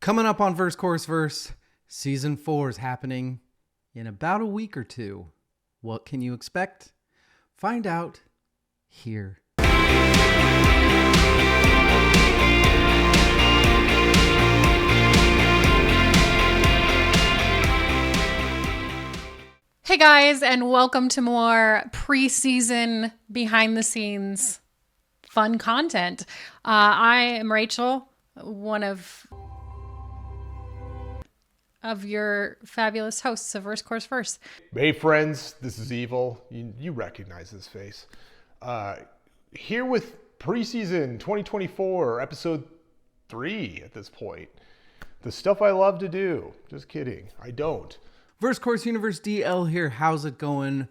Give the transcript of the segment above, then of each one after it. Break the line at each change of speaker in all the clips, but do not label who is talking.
Coming up on Verse Course Verse, Season 4 is happening in about a week or two. What can you expect? Find out here.
Hey guys, and welcome to more preseason behind the scenes fun content. I am Rachel, one of your fabulous hosts of Verse Course Verse.
Hey friends, this is Evil. You recognize this face. Here with preseason 2024, episode 3 at this point. The stuff I love to do. Just kidding, I don't.
Verse Course Universe DL here. How's it going?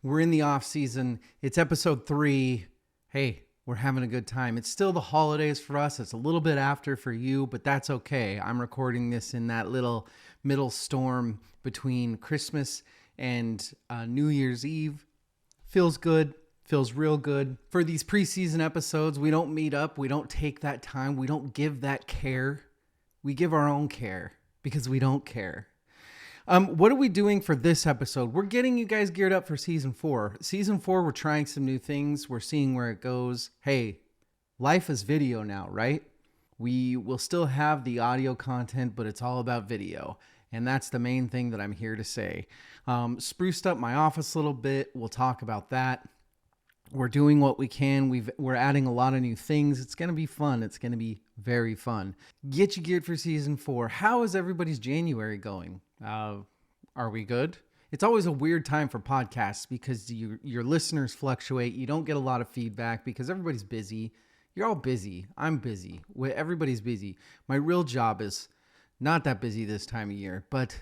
We're in the off season. It's episode 3. Hey, we're having a good time. It's still the holidays for us. It's a little bit after for you, but that's okay. I'm recording this in that little middle storm between Christmas and New Year's Eve. Feels good. Feels real good. For these preseason episodes, we don't meet up. We don't take that time. We don't give that care. We give our own care because we don't care. What are we doing for this episode? We're getting you guys geared up for season 4. Season 4, we're trying some new things. We're seeing where it goes. Hey, life is video now, right? We will still have the audio content, but it's all about video. And that's the main thing that I'm here to say. Spruced up my office a little bit. We'll talk about that. We're doing what we can. We're adding a lot of new things. It's going to be fun. It's going to be very fun. Get you geared for season 4. How is everybody's January going? Are we good? It's always a weird time for podcasts because your listeners fluctuate. You don't get a lot of feedback because everybody's busy. You're all busy. I'm busy. Everybody's busy. My real job is not that busy this time of year, but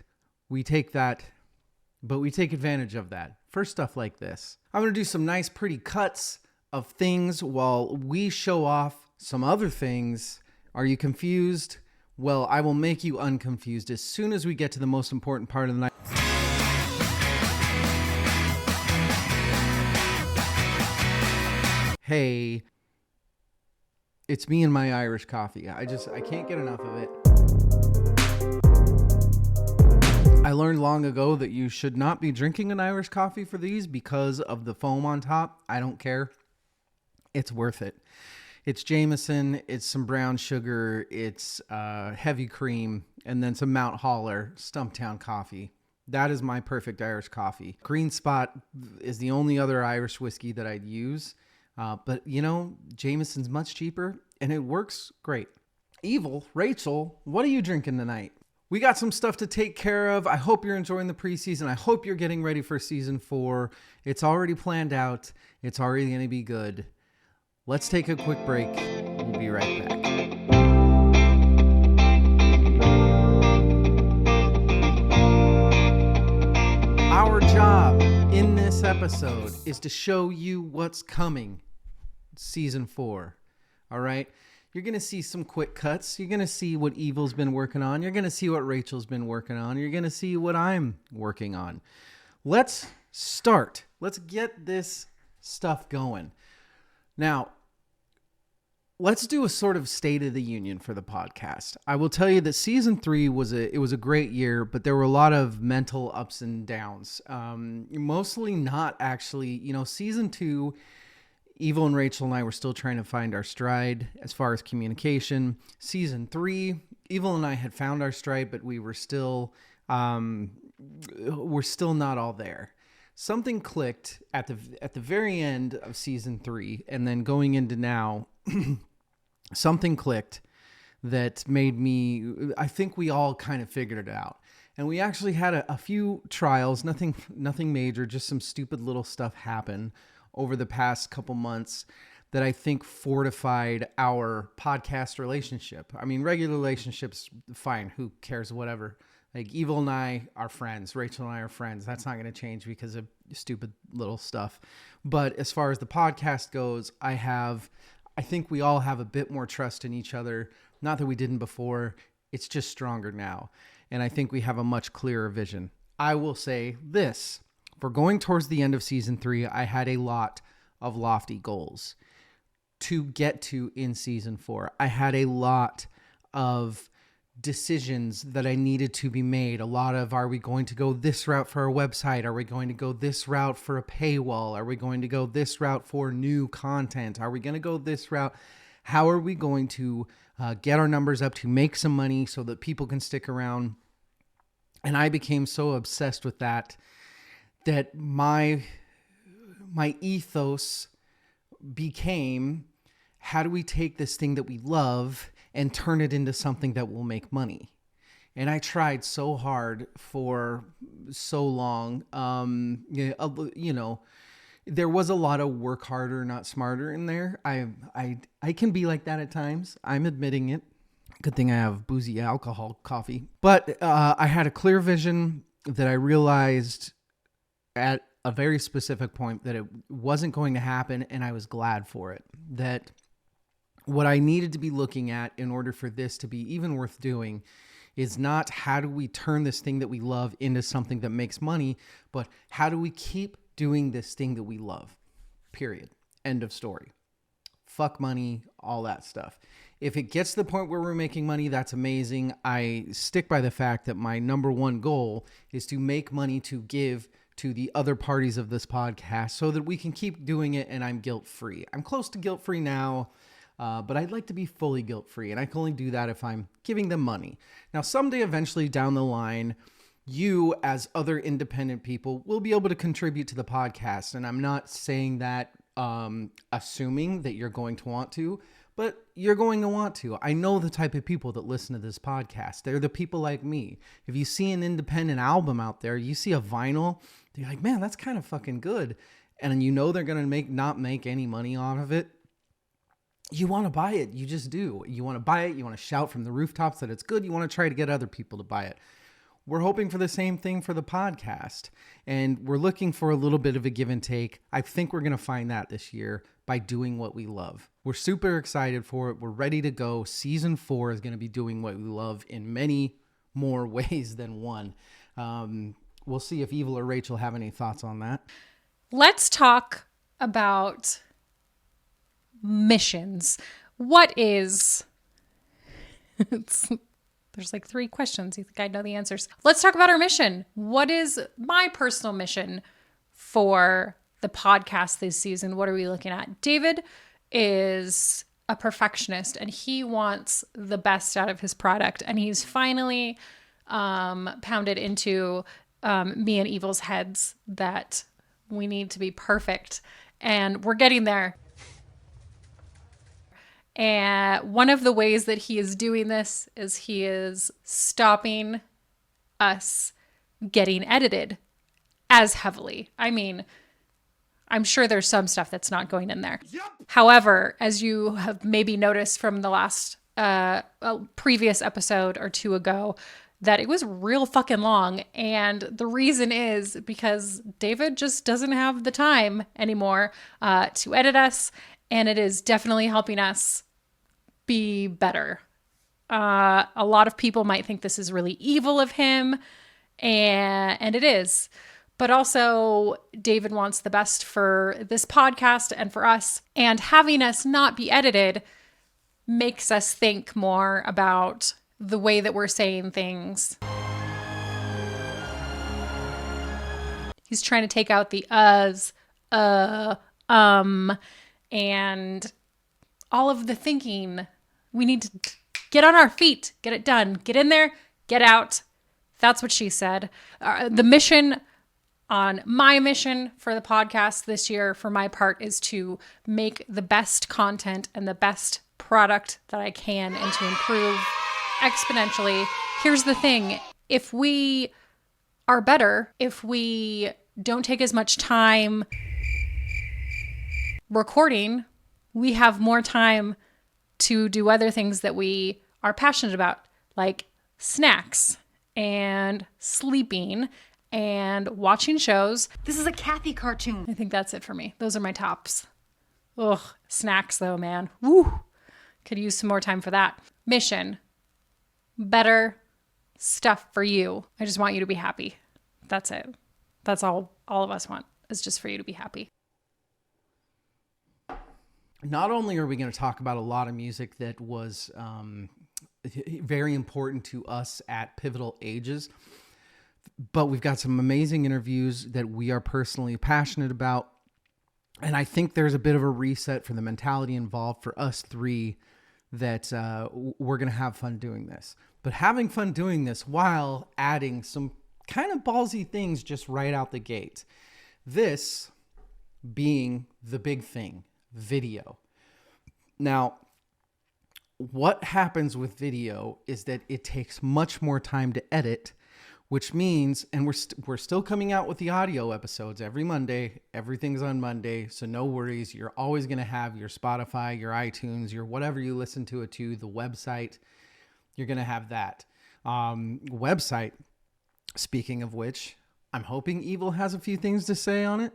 we take advantage of that for stuff like this. I'm going to do some nice, pretty cuts of things while we show off some other things. Are you confused? Well, I will make you unconfused as soon as we get to the most important part of the night. Hey, it's me and my Irish coffee. I can't get enough of it. I learned long ago that you should not be drinking an Irish coffee for these because of the foam on top. I don't care. It's worth it. It's Jameson, it's some brown sugar, it's heavy cream, and then some Mount Holler Stumptown coffee. That is my perfect Irish coffee. Green Spot is the only other Irish whiskey that I'd use. But, Jameson's much cheaper, and it works great. Evil, Rachel, what are you drinking tonight? We got some stuff to take care of. I hope you're enjoying the preseason. I hope you're getting ready for season 4. It's already planned out. It's already going to be good. Let's take a quick break. We'll be right back. Our job in this episode is to show you what's coming. Season 4. All right? You're going to see some quick cuts. You're going to see what Evil's been working on. You're going to see what Rachel's been working on. You're going to see what I'm working on. Let's start. Let's get this stuff going. Now, let's do a sort of state of the union for the podcast. I will tell you that season 3 was a great year, but there were a lot of mental ups and downs. Mostly not actually, season 2, Evil and Rachel and I were still trying to find our stride as far as communication. Season 3, Evil and I had found our stride, but we're still not all there. Something clicked at the very end of season 3, and then going into now, something clicked that made me, I think we all kind of figured it out. And we actually had a few trials, nothing major, just some stupid little stuff happen over the past couple months that I think fortified our podcast relationship. I mean, regular relationships, fine, who cares, whatever. Like Evil and I are friends. Rachel and I are friends. That's not going to change because of stupid little stuff. But as far as the podcast goes, I think we all have a bit more trust in each other. Not that we didn't before. It's just stronger now. And I think we have a much clearer vision. I will say this. For going towards the end of season 3, I had a lot of lofty goals to get to in season 4. I had a lot of decisions that I needed to be made. A lot of, are we going to go this route for our website? Are we going to go this route for a paywall? Are we going to go this route for new content? Are we going to go this route? How are we going to get our numbers up to make some money so that people can stick around? And I became so obsessed with that my ethos became, how do we take this thing that we love and turn it into something that will make money? And I tried so hard for so long. There was a lot of work harder, not smarter in there. I can be like that at times. I'm admitting it. Good thing I have boozy alcohol coffee. But I had a clear vision that I realized at a very specific point that it wasn't going to happen, and I was glad for it. That what I needed to be looking at in order for this to be even worth doing is not how do we turn this thing that we love into something that makes money, but how do we keep doing this thing that we love, period. End of story. Fuck money, all that stuff. If it gets to the point where we're making money, that's amazing. I stick by the fact that my number one goal is to make money to give to the other parties of this podcast so that we can keep doing it and I'm guilt-free. I'm close to guilt-free now, but I'd like to be fully guilt-free, and I can only do that if I'm giving them money. Now, someday, eventually down the line, you as other independent people will be able to contribute to the podcast, and I'm not saying that assuming that you're going to want to, but you're going to want to. I know the type of people that listen to this podcast. They're the people like me. If you see an independent album out there, you see a vinyl, you're like, man, that's kind of fucking good. And you know they're going to not make any money off of it. You want to buy it. You just do. You want to buy it. You want to shout from the rooftops that it's good. You want to try to get other people to buy it. We're hoping for the same thing for the podcast, and we're looking for a little bit of a give and take. I think we're going to find that this year by doing what we love. We're super excited for it. We're ready to go. Season 4 is going to be doing what we love in many more ways than one. We'll see if Evil or Rachel have any thoughts on that.
Let's talk about missions. What is... There's like 3 questions. You think I know the answers? Let's talk about our mission. What is my personal mission for the podcast this season? What are we looking at? David is a perfectionist and he wants the best out of his product. And he's finally pounded into me and Evil's heads that we need to be perfect. And we're getting there. And one of the ways that he is doing this is he is stopping us getting edited as heavily. I mean, I'm sure there's some stuff that's not going in there. Yep. However, as you have maybe noticed from the last previous episode or 2 ago, that it was real fucking long. And the reason is because David just doesn't have the time anymore to edit us. And it is definitely helping us be better. A lot of people might think this is really evil of him, and it is. But also, David wants the best for this podcast and for us. And having us not be edited makes us think more about the way that we're saying things. He's trying to take out the uhs, and all of the thinking. We need to get on our feet, get it done, get in there, get out. That's what she said. The mission on my mission for the podcast this year, for my part, is to make the best content and the best product that I can and to improve exponentially. Here's the thing. If we are better, if we don't take as much time recording, we have more time to do other things that we are passionate about, like snacks and sleeping and watching shows.
This is a Kathy cartoon.
I think that's it for me. Those are my tops. Ugh, snacks though, man. Woo! Could use some more time for that. Mission. Better stuff for you. I just want you to be happy. That's it. That's all of us want, is just for you to be happy.
Not only are we going to talk about a lot of music that was very important to us at pivotal ages. But we've got some amazing interviews that we are personally passionate about. And I think there's a bit of a reset for the mentality involved for us three that we're going to have fun doing this. But having fun doing this while adding some kind of ballsy things just right out the gate. This being the big thing, video. Now, what happens with video is that it takes much more time to edit, which means, and we're still coming out with the audio episodes every Monday. Everything's on Monday, so no worries. You're always going to have your Spotify, your iTunes, your whatever you listen to it to, the website. You're going to have that. Website, speaking of which, I'm hoping Evil has a few things to say on it.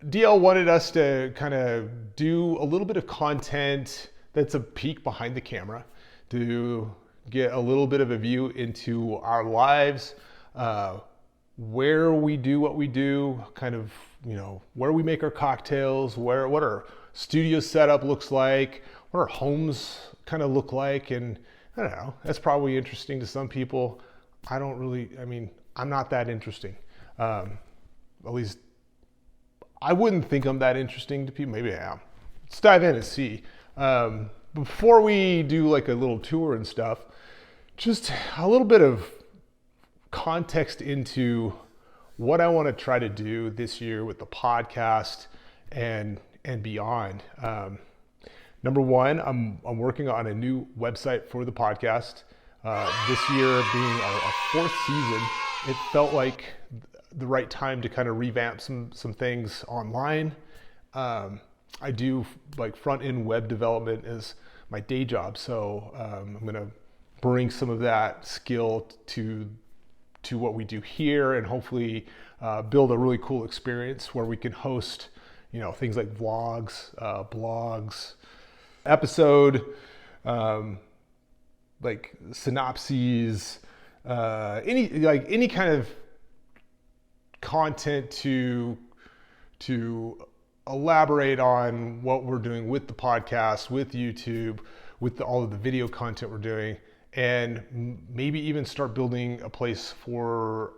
DL wanted us to kind of do a little bit of content that's a peek behind the camera to get a little bit of a view into our lives, where we do what we do, kind of, where we make our cocktails, what our studio setup looks like, what our homes kind of look like. And I don't know, that's probably interesting to some people. I'm not that interesting. At least I wouldn't think I'm that interesting to people. Maybe I am. Let's dive in and see. Before we do like a little tour and stuff, just a little bit of context into what I want to try to do this year with the podcast and beyond. Number one, I'm working on a new website for the podcast. This year being our fourth season, it felt like the right time to kind of revamp some things online. I do like front-end web development as my day job, so I'm going to bring some of that skill to what we do here, and hopefully build a really cool experience where we can host, things like vlogs, blogs, episode, like synopses, any kind of content to elaborate on what we're doing with the podcast, with YouTube, with all of the video content we're doing, and maybe even start building a place for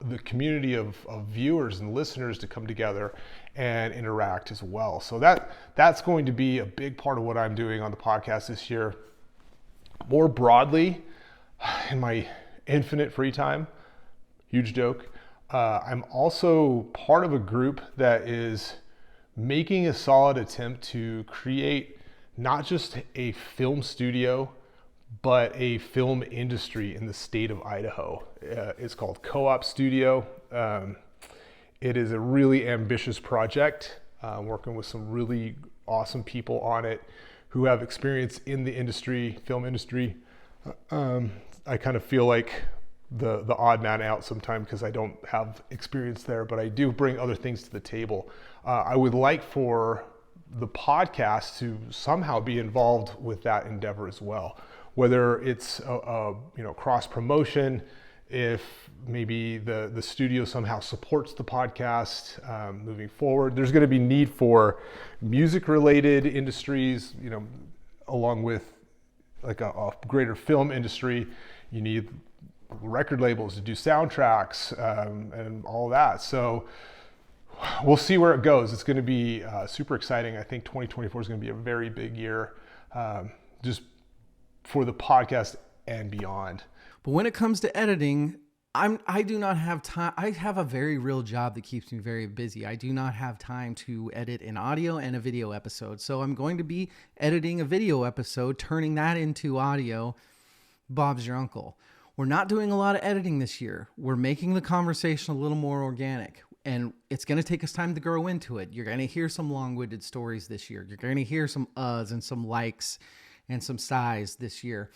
the community of viewers and listeners to come together and interact as well. So that's going to be a big part of what I'm doing on the podcast this year. More broadly, in my infinite free time, huge joke, I'm also part of a group that is making a solid attempt to create not just a film studio, but a film industry in the state of Idaho. It's called Co-op Studio. It is a really ambitious project, working with some really awesome people on it who have experience in the industry, film industry. I kind of feel like the odd man out sometimes because I don't have experience there, but I do bring other things to the table. I would like for the podcast to somehow be involved with that endeavor as well. Whether it's cross promotion, if maybe the studio somehow supports the podcast moving forward. There's going to be need for music related industries, along with like a greater film industry. You need record labels to do soundtracks and all that. So we'll see where it goes. It's going to be super exciting. I think 2024 is going to be a very big year, just for the podcast and beyond.
But when it comes to editing, I do not have time. I have a very real job that keeps me very busy. I do not have time to edit an audio and a video episode. So I'm going to be editing a video episode, turning that into audio. Bob's your uncle. We're not doing a lot of editing this year. We're making the conversation a little more organic, and it's going to take us time to grow into it. You're going to hear some long-winded stories this year. You're going to hear some uhs and some likes and some sighs this year.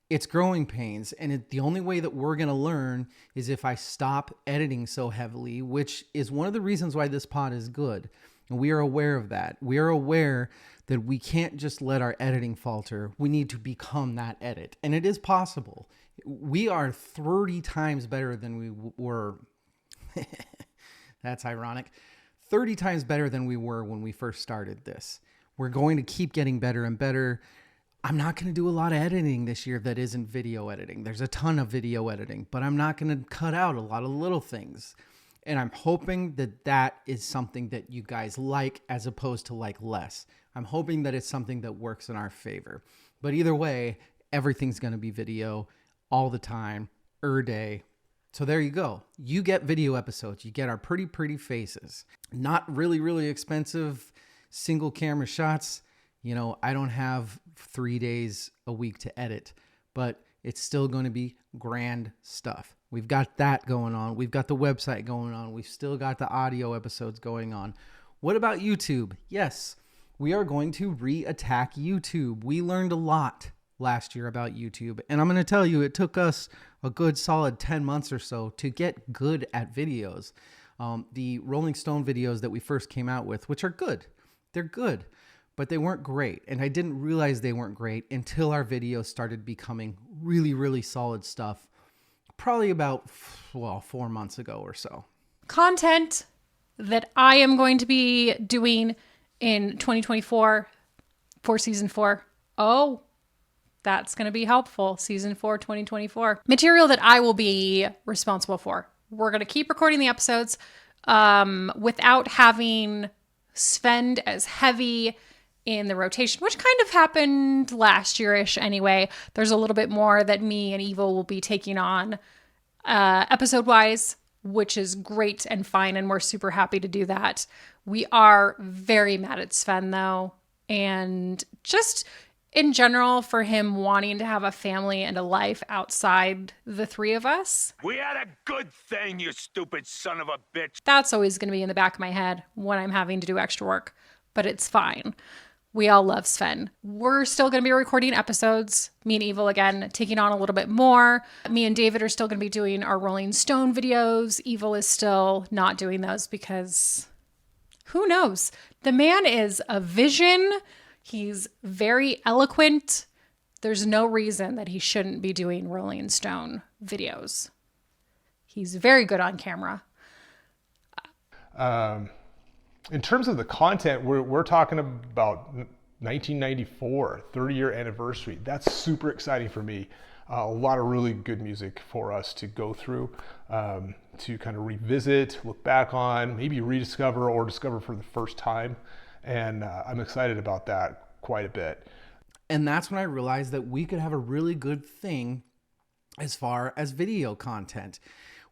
It's growing pains, and the only way that we're going to learn is if I stop editing so heavily, which is one of the reasons why this pod is good. And we are aware of that. We are aware that we can't just let our editing falter. We need to become that edit, and it is possible. We are 30 times better than we were. That's ironic. 30 times better than we were when we first started this. We're going to keep getting better and better. I'm not going to do a lot of editing this year that isn't video editing. There's a ton of video editing, but I'm not going to cut out a lot of little things. And I'm hoping that that is something that you guys like as opposed to like less. I'm hoping that it's something that works in our favor. But either way, everything's going to be video all the time, day. So there you go. You get video episodes. You get our pretty faces. Not really, really expensive single camera shots. You know, I don't have 3 days a week to edit, but it's still going to be grand stuff. We've got that going on. We've got the website going on. We've still got the audio episodes going on. What about YouTube? Yes, we are going to re-attack YouTube. We learned a lot last year about YouTube, and I'm going to tell you, it took us a good solid 10 months or so to get good at videos. The Rolling Stone videos that we first came out with, which are good. They're good. But they weren't great. And I didn't realize they weren't great until our videos started becoming really, really solid stuff. Probably about, 4 months ago or so.
Content that I am going to be doing in 2024 for season 4. Oh, that's going to be helpful. Season 4, 2024. Material that I will be responsible for. We're going to keep recording the episodes without having Sven as heavy in the rotation, which kind of happened last year-ish anyway. There's a little bit more that me and Evil will be taking on episode-wise, which is great and fine, and we're super happy to do that. We are very mad at Sven, though, and just in general for him wanting to have a family and a life outside the three of us.
We had a good thing, you stupid son of a bitch.
That's always going to be in the back of my head when I'm having to do extra work, but it's fine. We all love Sven. We're still going to be recording episodes. Me and Evil, again, taking on a little bit more. Me and David are still going to be doing our Rolling Stone videos. Evil is still not doing those because who knows? The man is a vision. He's very eloquent. There's no reason that he shouldn't be doing Rolling Stone videos. He's very good on camera.
In terms of the content, we're talking about 1994, 30-year anniversary. That's super exciting for me. A lot of really good music for us to go through, to kind of revisit, look back on, maybe rediscover or discover for the first time. And I'm excited about that quite a bit.
And that's when I realized that we could have a really good thing as far as video content.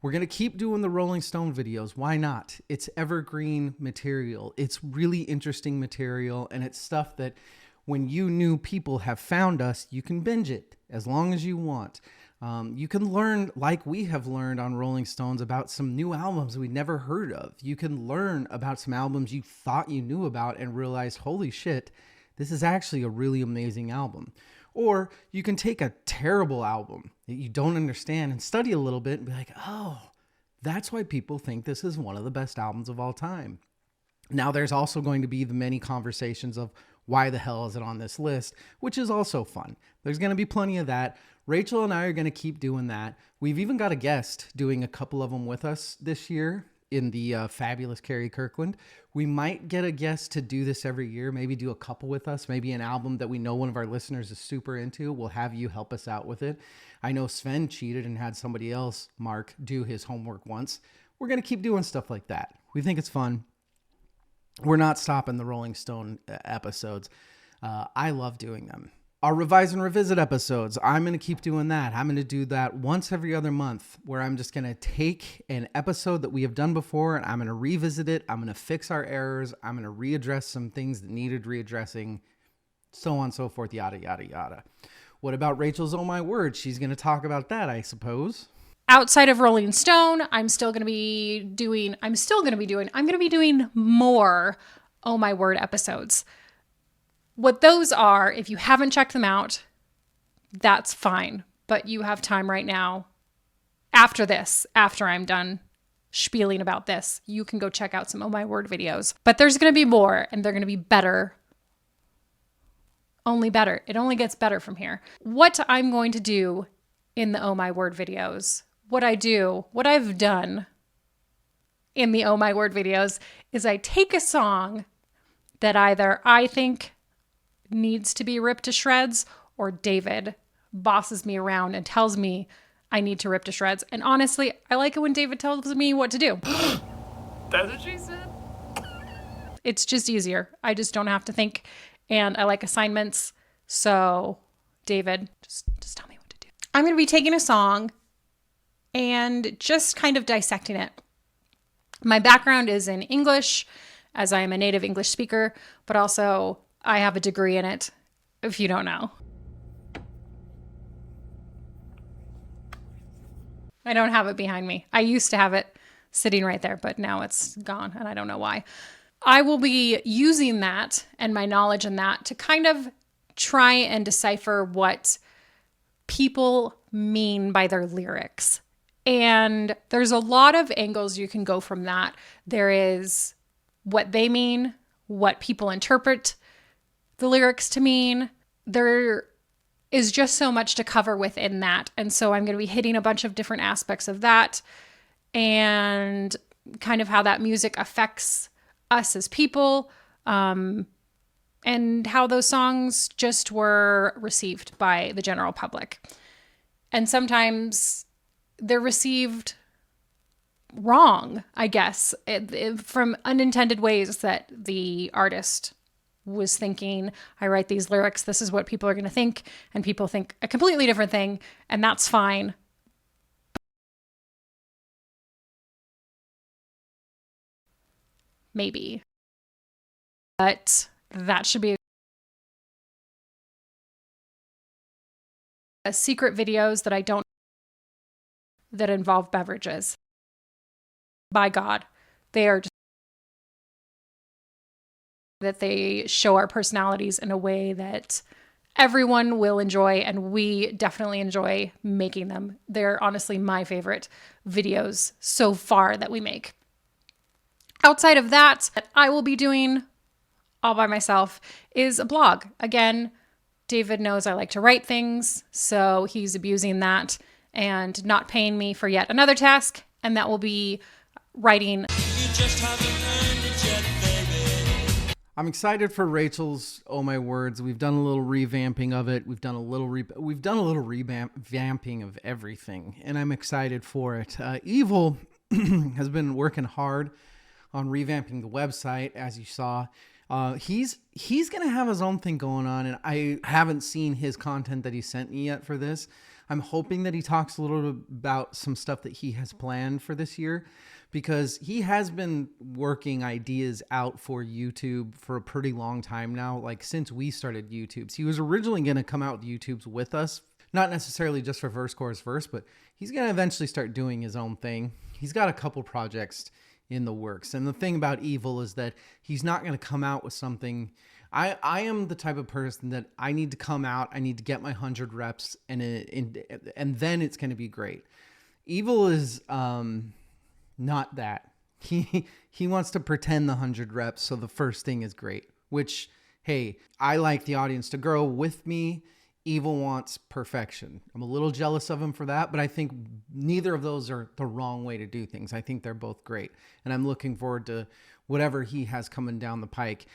We're going to keep doing the Rolling Stone videos. Why not? It's evergreen material. It's really interesting material. And it's stuff that when you new people have found us, you can binge it as long as you want. You can learn, like we have learned on Rolling Stones, about some new albums we'd never heard of. You can learn about some albums you thought you knew about and realized, holy shit, this is actually a really amazing album. Or you can take a terrible album that you don't understand and study a little bit and be like, oh, that's why people think this is one of the best albums of all time. Now, there's also going to be the many conversations of why the hell is it on this list, which is also fun. There's going to be plenty of that. Rachel and I are going to keep doing that. We've even got a guest doing a couple of them with us this year in the fabulous Carrie Kirkland. We might get a guest to do this every year, maybe do a couple with us, maybe an album that we know one of our listeners is super into. We'll have you help us out with it. I know Sven cheated and had somebody else, Mark, do his homework once. We're going to keep doing stuff like that. We think it's fun. We're not stopping the Rolling Stone episodes. I love doing them. Our revise and revisit episodes, I'm going to keep doing that. I'm going to do that once every other month, where I'm just going to take an episode that we have done before and I'm going to revisit it. I'm going to fix our errors. I'm going to readdress some things that needed readdressing, so on and so forth, yada, yada, yada. What about Rachel's Oh My Word? She's going to talk about that, I suppose.
Outside of Rolling Stone, I'm going to be doing more Oh My Word episodes. What those are, if you haven't checked them out, that's fine. But you have time right now. After this, after I'm done spieling about this, you can go check out some Oh My Word videos. But there's going to be more, and they're going to be better. Only better. It only gets better from here. What I'm going to do in the Oh My Word videos, what I've done in the Oh My Word videos is I take a song that either I think needs to be ripped to shreds or David bosses me around and tells me I need to rip to shreds. And honestly, I like it when David tells me what to do.
That's what she said.
It's just easier. I just don't have to think. And I like assignments. So, David, just tell me what to do. I'm going to be taking a song and just kind of dissecting it. My background is in English, as I am a native English speaker, but also I have a degree in it, if you don't know. I don't have it behind me. I used to have it sitting right there, but now it's gone, and I don't know why. I will be using that and my knowledge in that to kind of try and decipher what people mean by their lyrics. And there's a lot of angles you can go from that. There is what they mean, what people interpret the lyrics to mean. There is just so much to cover within that. And so I'm going to be hitting a bunch of different aspects of that and kind of how that music affects us as people, and how those songs just were received by the general public. And sometimes they're received wrong, I guess, from unintended ways that the artist was thinking, I write these lyrics, this is what people are going to think, and people think a completely different thing, and that's fine. Maybe. But that should be a secret videos that I don't that involve beverages. By God, they are just that they show our personalities in a way that everyone will enjoy, and we definitely enjoy making them. They're honestly my favorite videos so far that we make. Outside of that I will be doing all by myself is a blog. Again, David knows I like to write things, so he's abusing that and not paying me for yet another task, and that will be writing. You just haven't earned it yet, baby.
I'm excited for Rachel's Oh My Words. We've done a little revamping of it. We've done a little revamping of everything, and I'm excited for it. Evil has been working hard on revamping the website, as you saw. He's gonna have his own thing going on, and I haven't seen his content that he sent me yet for this. I'm hoping that he talks a little bit about some stuff that he has planned for this year, because he has been working ideas out for YouTube for a pretty long time now, like since we started YouTubes. He was originally going to come out with YouTubes with us, not necessarily just for verse, chorus, verse, but he's going to eventually start doing his own thing. He's got a couple projects in the works. And the thing about Evil is that he's not going to come out with something. I am the type of person that I need to come out, I need to get my 100 reps, and then it's going to be great. Evil is not that. He wants to pretend the 100 reps so the first thing is great, which, hey, I like the audience to grow with me. Evil wants perfection. I'm a little jealous of him for that, but I think neither of those are the wrong way to do things. I think they're both great, and I'm looking forward to whatever he has coming down the pike.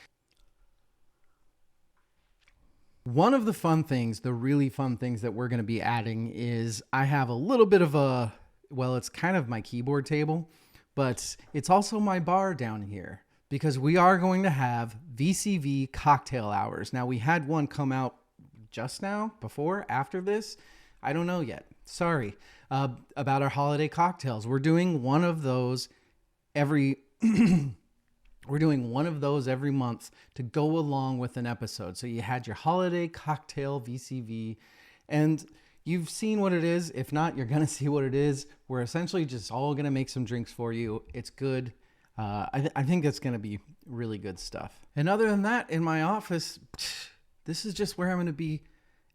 One of the fun things, the really fun things that we're going to be adding is I have a little bit of a, well, it's kind of my keyboard table, but it's also my bar down here, because we are going to have VCV cocktail hours. Now, we had one come out just now, before, after this, I don't know yet. Sorry. About our holiday cocktails. We're doing one of those every every month to go along with an episode. So you had your holiday cocktail VCV, and you've seen what it is. If not, you're going to see what it is. We're essentially just all going to make some drinks for you. It's good. I think it's going to be really good stuff. And other than that, in my office, this is just where I'm going to be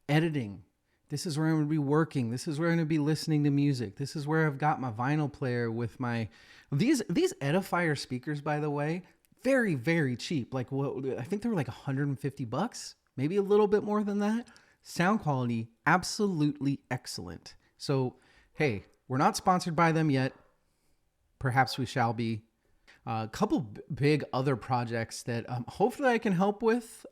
editing. This is where I'm going to be working. This is where I'm going to be listening to music. This is where I've got my vinyl player with my... These Edifier speakers, by the way, very, very cheap. Like, what, I think they were like $150, maybe a little bit more than that. Sound quality, absolutely excellent. So, hey, we're not sponsored by them yet. Perhaps we shall be. a couple big other projects that hopefully I can help with.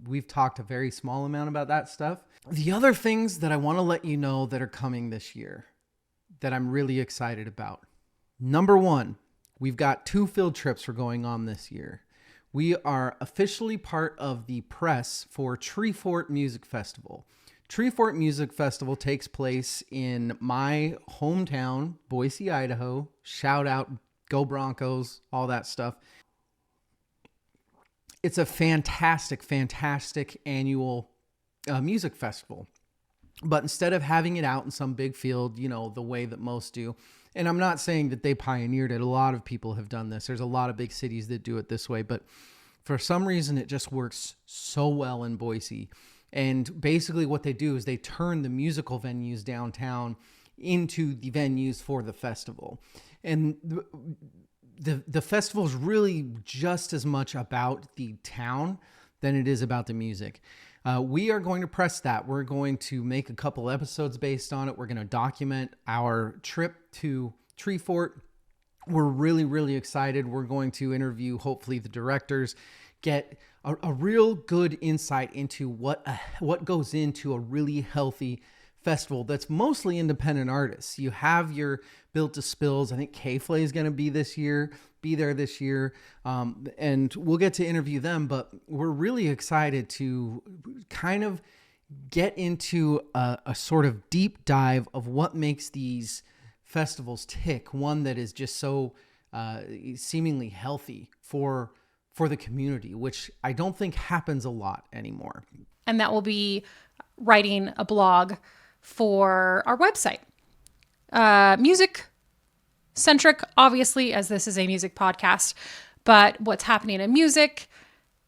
We've talked a very small amount about that stuff. The other things that I want to let you know that are coming this year that I'm really excited about. Number one, we've got 2 field trips we're going on this year. We are officially part of the press for Tree Fort Music Festival. Tree Fort Music Festival takes place in my hometown, Boise, Idaho. Shout out, go Broncos, all that stuff. It's a fantastic, fantastic annual music festival. But instead of having it out in some big field, the way that most do, and I'm not saying that they pioneered it. A lot of people have done this. There's a lot of big cities that do it this way, but for some reason it just works so well in Boise. And basically what they do is they turn the musical venues downtown into the venues for the festival. And the festival is really just as much about the town than it is about the music. We are going to press that. We're going to make a couple episodes based on it. We're going to document our trip to Tree Fort. We're really, really excited. We're going to interview, hopefully, the directors, get a real good insight into what goes into a really healthy festival that's mostly independent artists. You have your Built to Spills. I think K-Flay is going to be there this year. And we'll get to interview them, but we're really excited to kind of get into a sort of deep dive of what makes these festivals tick. One that is just so seemingly healthy for the community, which I don't think happens a lot anymore.
And that will be writing a blog for our website. Music centric, obviously, as this is a music podcast, but what's happening in music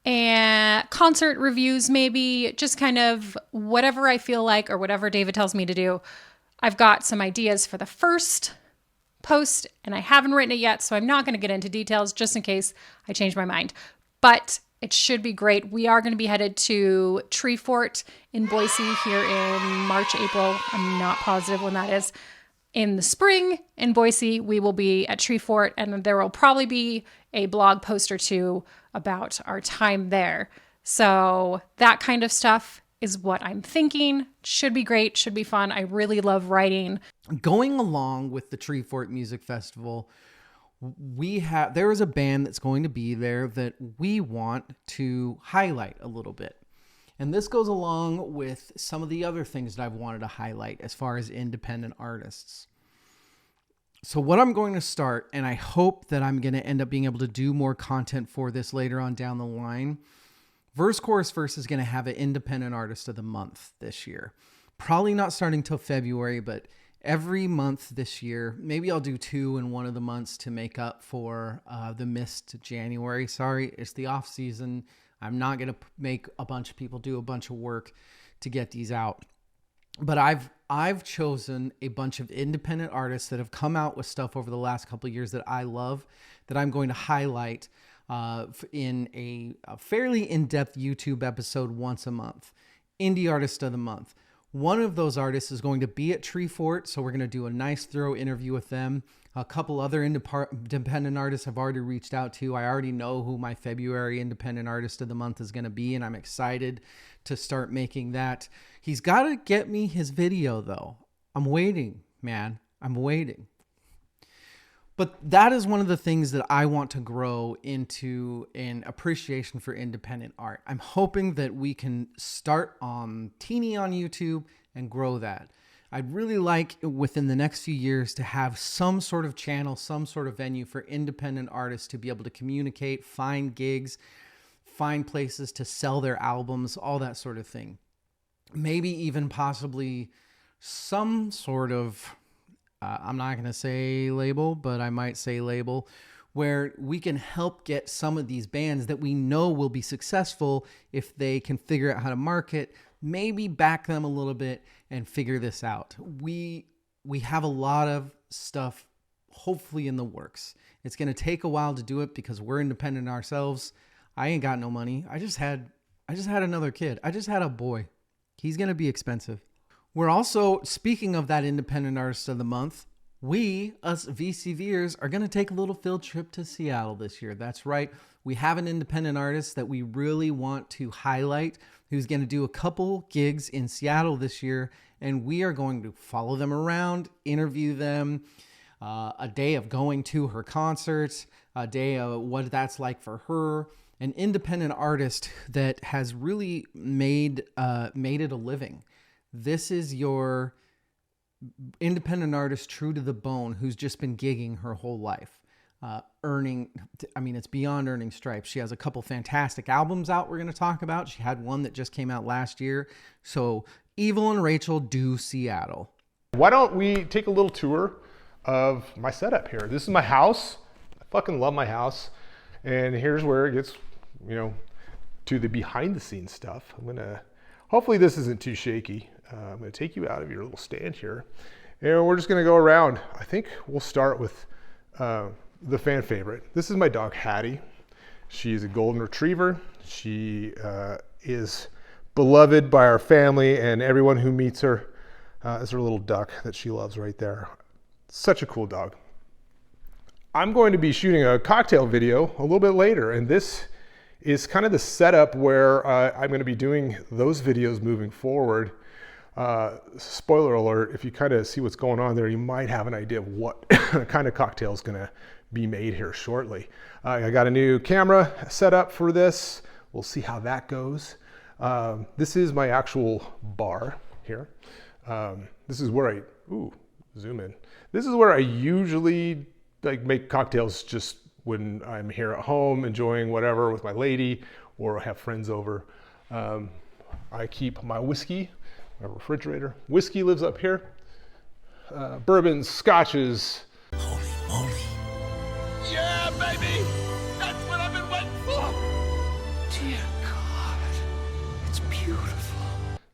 and concert reviews, maybe just kind of whatever I feel like or whatever David tells me to do. I've got some ideas for the first post and I haven't written it yet, so I'm not going to get into details just in case I change my mind. But it should be great. We are going to be headed to Tree Fort in Boise here in March, April. I'm not positive when that is. In the spring in Boise, we will be at Tree Fort, and there will probably be a blog post or 2 about our time there. So that kind of stuff is what I'm thinking. Should be great, should be fun. I really love writing.
Going along with the Tree Fort Music Festival, there is a band that's going to be there that we want to highlight a little bit. And this goes along with some of the other things that I've wanted to highlight as far as independent artists. So what I'm going to start, and I hope that I'm going to end up being able to do more content for this later on down the line, Verse Chorus Verse is going to have an independent artist of the month this year. Probably not starting till February, but every month this year. Maybe I'll do 2 in one of the months to make up for the missed January. Sorry, it's the off season. I'm not going to make a bunch of people do a bunch of work to get these out. But I've chosen a bunch of independent artists that have come out with stuff over the last couple of years that I love, that I'm going to highlight in a fairly in-depth YouTube episode once a month. Indie Artist of the Month. One of those artists is going to be at Tree Fort, so we're going to do a nice thorough interview with them. A couple other independent artists I've already reached out to. I already know who my February Independent Artist of the Month is going to be, and I'm excited to start making that. He's got to get me his video, though. I'm waiting, man. I'm waiting. But that is one of the things that I want to grow into an appreciation for independent art. I'm hoping that we can start on Teeny on YouTube and grow that. I'd really like within the next few years to have some sort of channel, some sort of venue for independent artists to be able to communicate, find gigs, find places to sell their albums, all that sort of thing. Maybe even possibly some sort of, I'm not going to say label, but I might say label, where we can help get some of these bands that we know will be successful if they can figure out how to market, maybe back them a little bit and figure this out. We have a lot of stuff hopefully in the works. It's going to take a while to do it because we're independent ourselves. I ain't got no money. I just had another kid. I just had a boy. He's going to be expensive. We're also, speaking of that Independent Artist of the Month, We, us VCVers, are going to take a little field trip to Seattle this year. That's right. We have an independent artist that we really want to highlight who's going to do a couple gigs in Seattle this year, and we are going to follow them around, interview them, a day of going to her concerts, a day of what that's like for her. An independent artist that has really made it a living. This is your independent artist true to the bone who's just been gigging her whole life, it's beyond earning stripes. She has a couple fantastic albums out we're going to talk about. She had one that just came out last year. So Evil and Rachel do Seattle.
Why don't we take a little tour of my setup here? This is my house. I fucking love my house. And here's where it gets, to the behind the scenes stuff. Hopefully this isn't too shaky. I'm gonna take you out of your little stand here, and we're just gonna go around. I think we'll start with the fan favorite. This is my dog Hattie. She's a golden retriever. She is beloved by our family and everyone who meets her. Is her little duck that she loves right there. Such a cool dog. I'm going to be shooting a cocktail video a little bit later, and this is kind of the setup where I'm going to be doing those videos moving forward. Spoiler alert, if you kind of see what's going on there, you might have an idea of what kind of cocktail is going to be made here shortly. I got a new camera set up for this. We'll see how that goes. This is my actual bar here. This is where zoom in. This is where I usually make cocktails just when I'm here at home enjoying whatever with my lady or have friends over. I keep my whiskey, my refrigerator. Whiskey lives up here. Bourbons, scotches.
Holy moly. Yeah, baby! That's what I've been waiting for! Dear God, it's beautiful.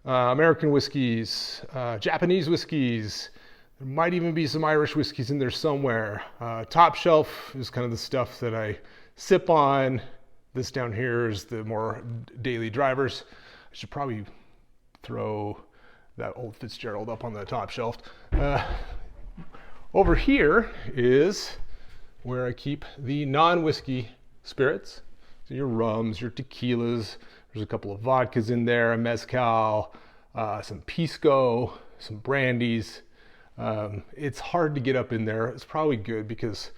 American whiskeys, Japanese whiskeys. There might even be some Irish whiskeys in there somewhere. Top shelf is kind of the stuff that I sip on. This down here is the more daily drivers. I should probably throw that old Fitzgerald up on the top shelf. Over here is where I keep the non-whiskey spirits. So your rums, your tequilas. There's a couple of vodkas in there, a mezcal, some pisco, some brandies. It's hard to get up in there. It's probably good because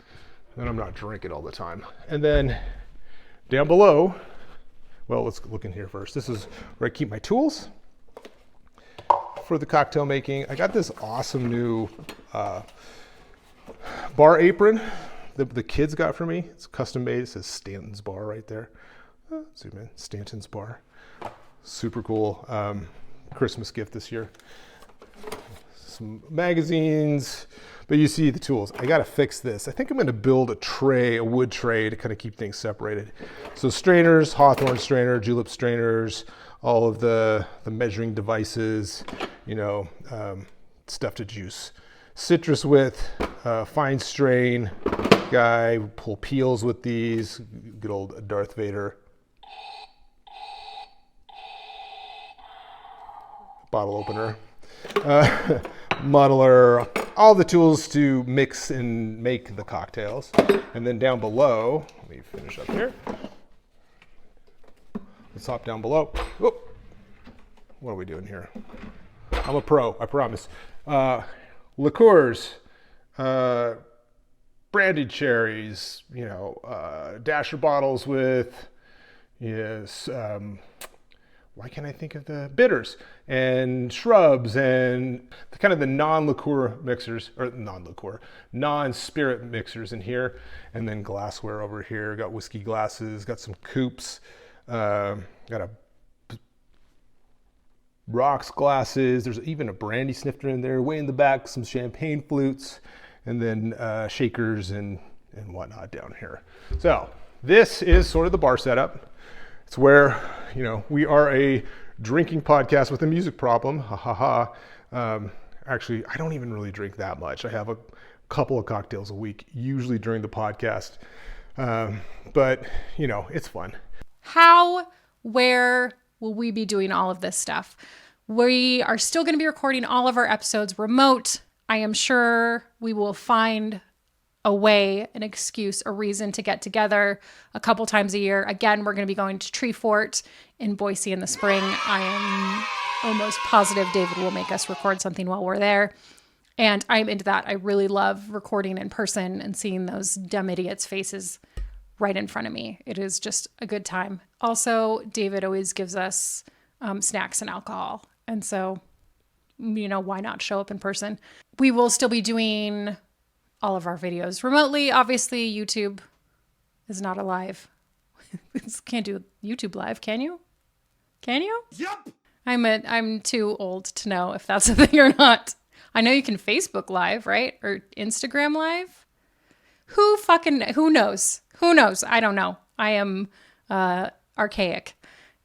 then I'm not drinking all the time. And then down below, well, let's look in here first. This is where I keep my tools for the cocktail making. I got this awesome new bar apron that the kids got for me. It's custom made. It says Stanton's Bar right there. Zoom in, Stanton's Bar. Super cool Christmas gift this year. Some magazines, but you see the tools. I gotta fix this. I think I'm gonna build a wood tray to kind of keep things separated. So strainers, Hawthorne strainer, julep strainers, all of the measuring devices, stuff to juice. Citrus with, fine strain guy, pull peels with these, good old Darth Vader. Bottle opener. Muddler, all the tools to mix and make the cocktails. And then down below, let me finish up here. Let's hop down below. Oh, what are we doing here? I'm a pro, I promise. Liqueurs, brandied cherries, dasher bottles with, why can't I think of the bitters and shrubs and kind of the non-liqueur mixers, or non-spirit mixers in here. And then glassware over here. Got whiskey glasses, got some coupes, got a rocks glasses. There's even a brandy snifter in there. Way in the back, some champagne flutes, and then shakers and whatnot down here. So this is sort of the bar setup. It's where, we are a drinking podcast with a music problem. Ha ha ha. Actually, I don't even really drink that much. I have a couple of cocktails a week, usually during the podcast. But, it's fun.
Where will we be doing all of this stuff? We are still going to be recording all of our episodes remote I am sure we will find a way, an excuse, a reason to get together a couple times a year. Again, we're going to be going to Tree Fort in Boise in the spring. I am almost positive David will make us record something while we're there. And I'm into that. I really love recording in person and seeing those dumb idiots' faces right in front of me. It is just a good time. Also, David always gives us snacks and alcohol. And so, why not show up in person? We will still be doing all of our videos remotely. Obviously, YouTube is not alive. Can't do YouTube live, can you? Can you?
Yup.
I'm too old to know if that's a thing or not. I know you can Facebook live, right? Or Instagram live. Who knows? Who knows? I don't know. I am archaic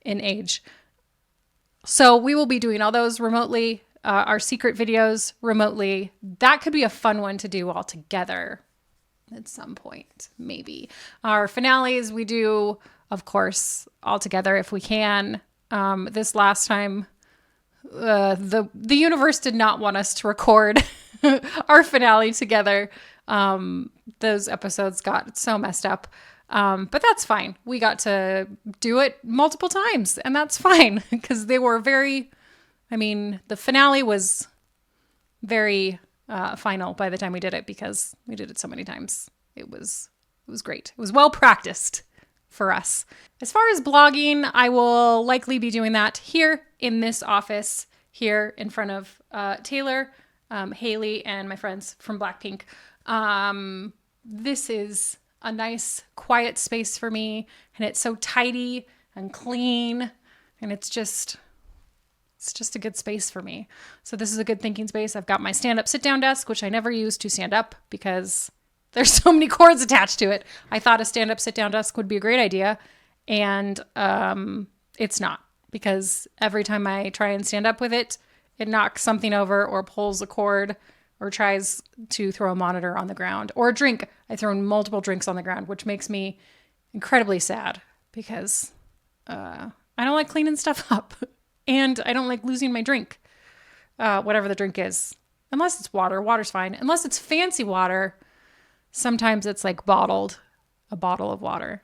in age. So we will be doing all those remotely. Our secret videos remotely. That could be a fun one to do all together at some point, maybe. Our finales we do, of course, all together if we can. This last time, the universe did not want us to record our finale together. Those episodes got so messed up. But that's fine. We got to do it multiple times, and that's fine because they were the finale was very final by the time we did it because we did it so many times. It was great. It was well practiced for us. As far as blogging, I will likely be doing that here in this office, here in front of Taylor, Haley, and my friends from Blackpink. This is a nice, quiet space for me, and it's so tidy and clean, and it's just a good space for me. So this is a good thinking space. I've got my stand-up sit-down desk, which I never use to stand up because there's so many cords attached to it. I thought a stand-up sit-down desk would be a great idea, and it's not, because every time I try and stand up with it, it knocks something over or pulls a cord or tries to throw a monitor on the ground or a drink. I throw multiple drinks on the ground, which makes me incredibly sad because I don't like cleaning stuff up and I don't like losing my drink, whatever the drink is, unless it's water. Water's fine. Unless it's fancy water. Sometimes it's like a bottle of water.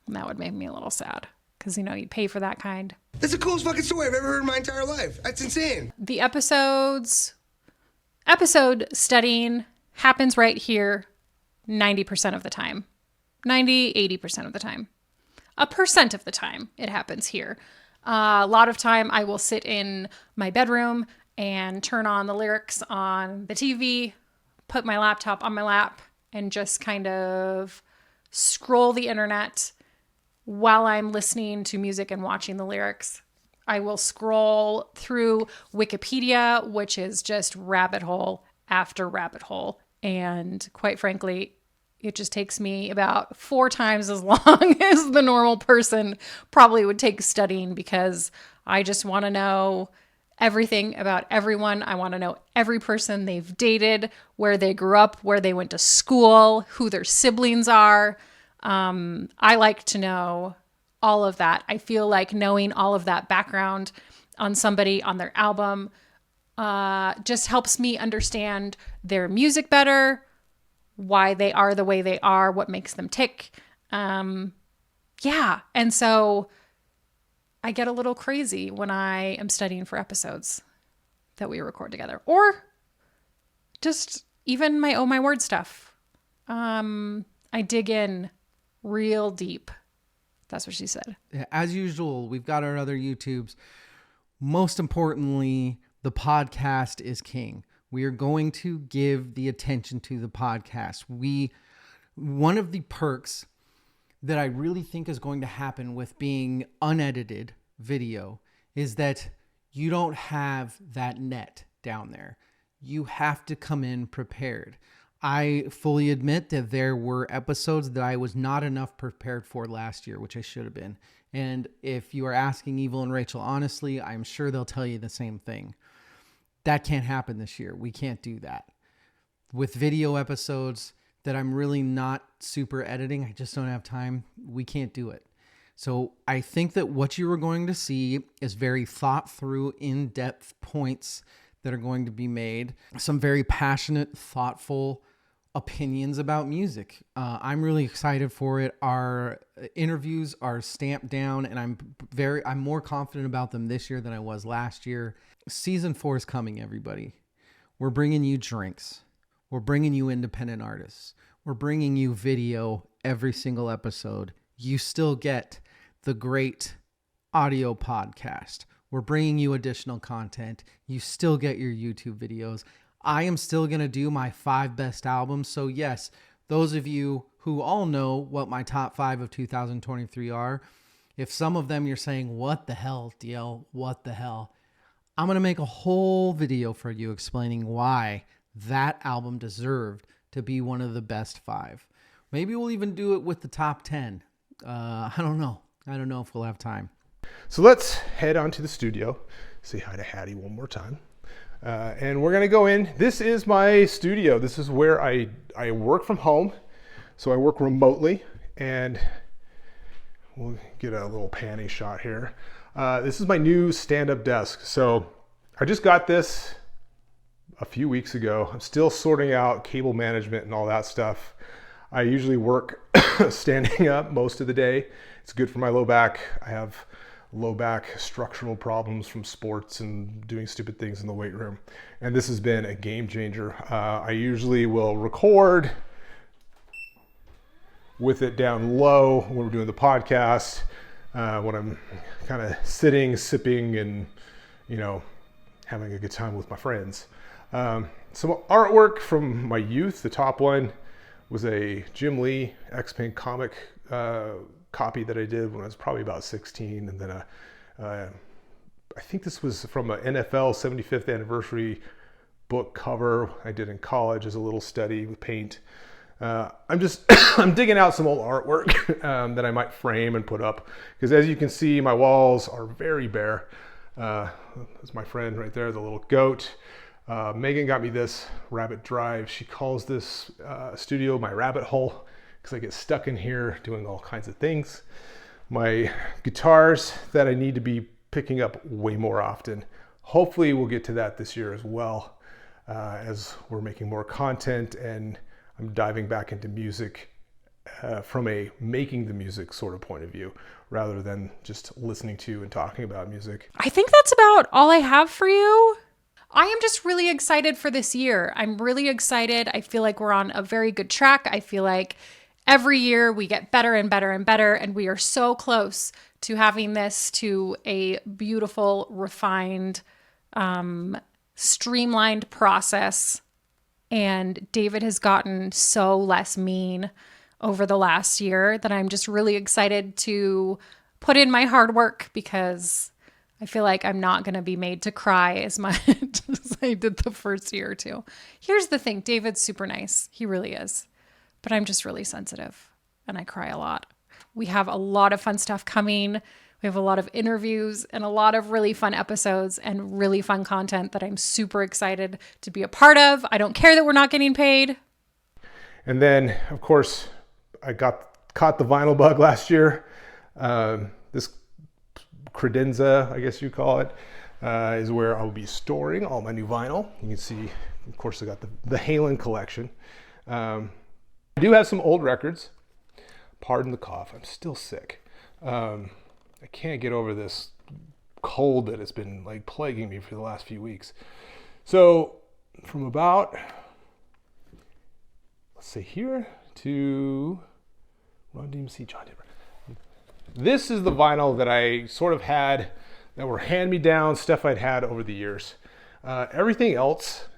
And that would make me a little sad because, you pay for that kind.
That's the coolest fucking story I've ever heard in my entire life. That's insane.
The episode studying happens right here 90% of the time. 80% of the time. 1% of the time it happens here. A lot of time I will sit in my bedroom and turn on the lyrics on the TV, put my laptop on my lap, and just kind of scroll the internet while I'm listening to music and watching the lyrics. I will scroll through Wikipedia, which is just rabbit hole after rabbit hole. And quite frankly, it just takes me about 4 times as long as the normal person probably would take studying because I just want to know everything about everyone. I want to know every person they've dated, where they grew up, where they went to school, who their siblings are. I like to know all of that. I feel like knowing all of that background on somebody, on their album, just helps me understand their music better, why they are the way they are, what makes them tick. Yeah. And so I get a little crazy when I am studying for episodes that we record together, or just even my Oh My Word stuff. I dig in real deep. That's what she said.
As usual, we've got our other YouTubes. Most importantly, the podcast is king. We are going to give the attention to the podcast. One of the perks that I really think is going to happen with being unedited video is that you don't have that net down there. You have to come in prepared. I fully admit that there were episodes that I was not enough prepared for last year, which I should have been. And if you are asking Evil and Rachel honestly, I'm sure they'll tell you the same thing. That can't happen this year. We can't do that. With video episodes that I'm really not super editing, I just don't have time. We can't do it. So I think that what you are going to see is very thought through, in-depth points that are going to be made. Some very passionate, thoughtful opinions about music. I'm really excited for it. Our interviews are stamped down, and I'm more confident about them this year than I was last year. Season 4 is coming, everybody. We're bringing you drinks. We're bringing you independent artists. We're bringing you video every single episode. You still get the great audio podcast. We're bringing you additional content. You still get your YouTube videos. I am still going to do my 5 best albums. So yes, those of you who all know what my top 5 of 2023 are, if some of them you're saying, what the hell, DL, what the hell? I'm going to make a whole video for you explaining why that album deserved to be one of the best 5. Maybe we'll even do it with the top 10. I don't know. I don't know if we'll have time.
So let's head on to the studio, say hi to Hattie one more time. And we're going to go in. This is my studio. This is where I work from home. So I work remotely, and we'll get a little panny shot here. This is my new stand-up desk. So I just got this a few weeks ago. I'm still sorting out cable management and all that stuff. I usually work standing up most of the day. It's good for my low back. I have low back structural problems from sports and doing stupid things in the weight room. And this has been a game changer. I usually will record with it down low when we're doing the podcast, when I'm kind of sitting, sipping, and, having a good time with my friends. Some artwork from my youth. The top one was a Jim Lee X-Men comic copy that I did when I was probably about 16. And then I think this was from an NFL 75th anniversary book cover I did in college as a little study with paint. I'm digging out some old artwork that I might frame and put up, because as you can see, my walls are very bare. That's my friend right there, the little goat. Megan got me this rabbit drive. She calls this studio my rabbit hole, because I get stuck in here doing all kinds of things. My guitars that I need to be picking up way more often. Hopefully we'll get to that this year as well, as we're making more content and I'm diving back into music from a making the music sort of point of view, rather than just listening to and talking about music.
I think that's about all I have for you. I am just really excited for this year. I'm really excited. I feel like we're on a very good track. I feel like every year we get better and better and better, and we are so close to having this to a beautiful, refined, streamlined process. And David has gotten so less mean over the last year that I'm just really excited to put in my hard work, because I feel like I'm not going to be made to cry as much as I did the first year or two. Here's the thing. David's super nice. He really is. But I'm just really sensitive and I cry a lot. We have a lot of fun stuff coming. We have a lot of interviews and a lot of really fun episodes and really fun content that I'm super excited to be a part of. I don't care that we're not getting paid.
And then, of course, I caught the vinyl bug last year. This credenza, I guess you call it, is where I'll be storing all my new vinyl. You can see, of course, I got the Halen collection. I do have some old records. Pardon the cough. I'm still sick. I can't get over this cold that has been like plaguing me for the last few weeks. So from about, let's say here to Run DMC, John Denver. This is the vinyl that I sort of had, that were hand-me-down stuff I'd had over the years. Everything else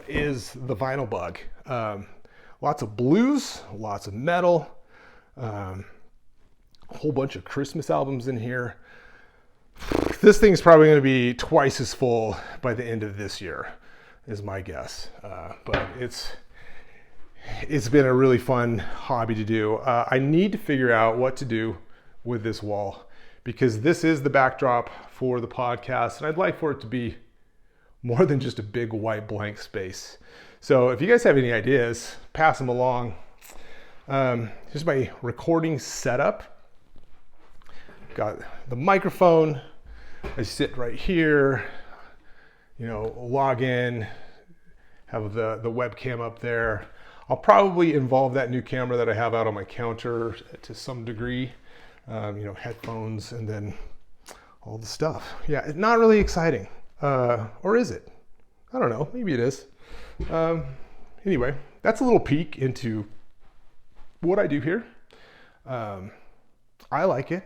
is the vinyl bug. Lots of blues, lots of metal, a whole bunch of Christmas albums in here. This thing's probably going to be twice as full by the end of this year, is my guess. But it's been a really fun hobby to do. I need to figure out what to do with this wall, because this is the backdrop for the podcast, and I'd like for it to be more than just a big white blank space. So if you guys have any ideas, pass them along. Here's my recording setup. Got the microphone. I sit right here. log in, have the webcam up there. I'll probably involve that new camera that I have out on my counter to some degree, headphones and then all the stuff. Yeah, it's not really exciting. Or is it? I don't know. Maybe it is. Anyway, that's a little peek into what I do here. I like it.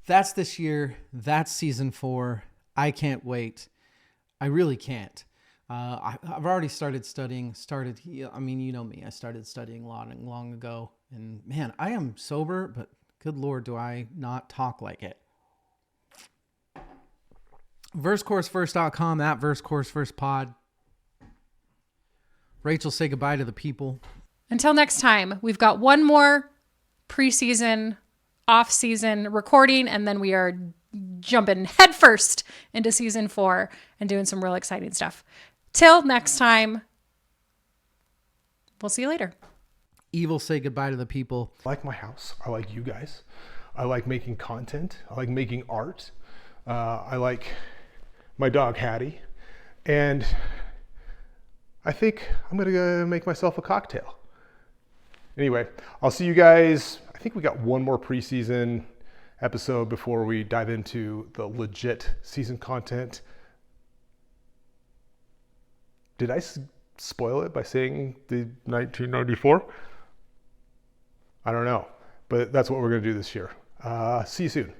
That's this year. That's season 4. I can't wait. I really can't. I've already started studying. I mean, you know me. I started studying long ago. And man, I am sober, but good Lord, do I not talk like it. VerseCourseFirst.com, at VerseCourseFirstPod. Rachel, say goodbye to the people.
Until next time, we've got one more preseason, off-season recording, and then we are jumping headfirst into season 4 and doing some real exciting stuff. Till next time, we'll see you later.
Evil, say goodbye to the people.
I like my house. I like you guys. I like making content. I like making art. I like my dog Hattie. And I think I'm going to go make myself a cocktail. Anyway, I'll see you guys. I think we got one more preseason episode before we dive into the legit season content. Did I spoil it by saying the 1994? I don't know, but that's what we're going to do this year. See you soon.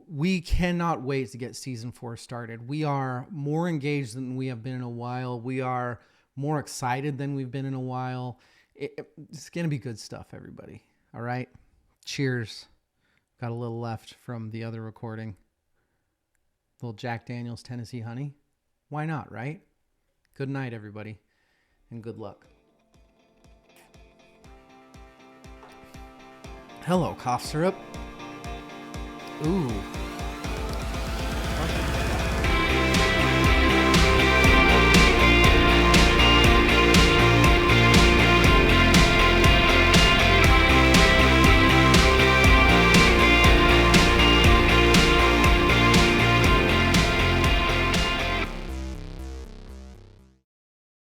We cannot wait to get season 4 started. We are more engaged than we have been in a while. We are more excited than we've been in a while. It's going to be good stuff, everybody. All right. Cheers. Got a little left from the other recording. Little Jack Daniel's Tennessee Honey. Why not, right? Good night, everybody, and good luck. Hello, cough syrup. Ooh.